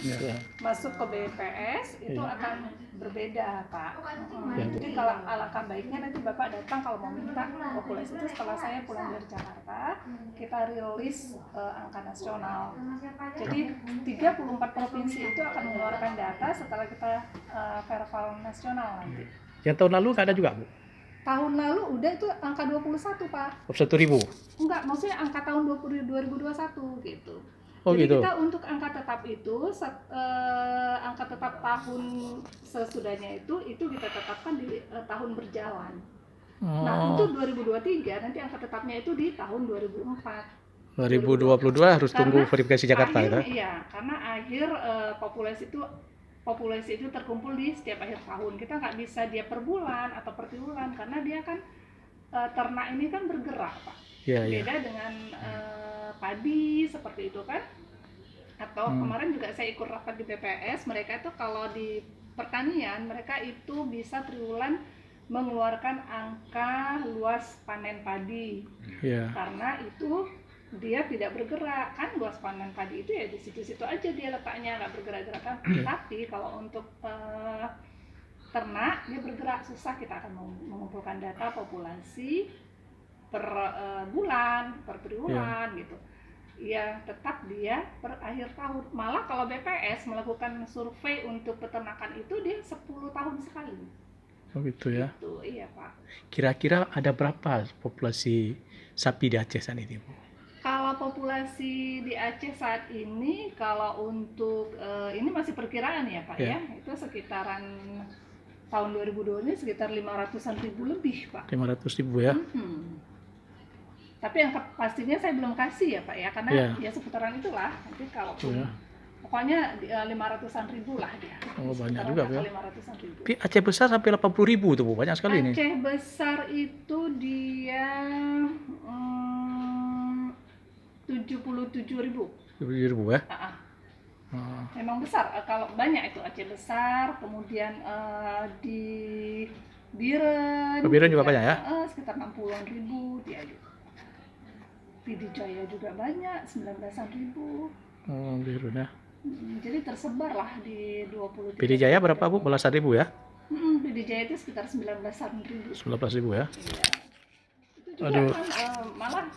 Ya. masuk ke BPS itu Iya. akan berbeda, Pak. Ya, Bu. Jadi kalau alangkah baiknya nanti Bapak datang kalau mau minta populasi itu setelah saya pulang dari Jakarta, kita rilis angka nasional. Jadi 34 provinsi itu akan mengeluarkan data setelah kita verval nasional nanti. Yang tahun lalu nggak ada juga, Bu? Tahun lalu udah itu angka 21, Pak. 1.000. Enggak, maksudnya angka tahun 2021 gitu. Oh, Jadi gitu. kita untuk angka tetap itu, angka tetap tahun sesudahnya itu kita tetapkan di tahun berjalan. Nah, untuk 2023 nanti angka tetapnya itu di tahun 2004. 2022 harus tunggu Karena verifikasi Jakarta, akhir, ya? iya, karena akhir populasi itu terkumpul di setiap akhir tahun. Kita nggak bisa dia per bulan atau per triwulan karena dia kan ternak ini kan bergerak, Pak. Iya, iya. Beda dengan padi seperti itu kan. Atau kemarin juga saya ikut rapat di BPS, mereka itu kalau di pertanian mereka itu bisa triwulan mengeluarkan angka luas panen padi. Iya. Karena itu dia tidak bergerak kan, luas panen padi itu ya di situ-situ aja dia letaknya, nggak bergerak-gerak kan. Tapi kalau untuk ternak dia bergerak, susah. Kita akan mengumpulkan data populasi per bulan, per triwulan gitu. Ya tetap dia per akhir tahun. Malah kalau BPS melakukan survei untuk peternakan itu dia 10 tahun sekali. Oh, gitu ya. Gitu, iya, Pak. Kira-kira ada berapa populasi sapi di Aceh saat ini, Bu? Kalau populasi di Aceh saat ini, kalau untuk ini masih perkiraan ya, Pak, Ya. ya. Itu sekitaran tahun 2002 ini sekitar 500-an ribu lebih, Pak. 500.000 ya? Tapi yang pastinya saya belum kasih ya, Pak, ya, karena Ya. ya seputaran itulah. Nanti kalau Ya. pokoknya 500-an ribu lah dia. Oh, banyak Sekitaran juga, angka ya. 500-an ribu. Tapi Aceh besar sampai 80.000 tuh, Bu. Banyak sekali ini. Aceh besar itu dia 77.000. 70.000 ya? Memang besar. Kalau banyak itu Aceh besar, kemudian di Biren. Biren juga banyak ya? Sekitar 60-an ribu dia gitu. Pidijaya juga banyak, 19-an ribu. Oh, Biren ya. Jadi tersebar lah di 23. Pidijaya berapa, Bu? Belasan ribu ya? Pidijaya itu sekitar 19-an ribu. 19.000 ya? Iya. Itu juga Aduh. kan malah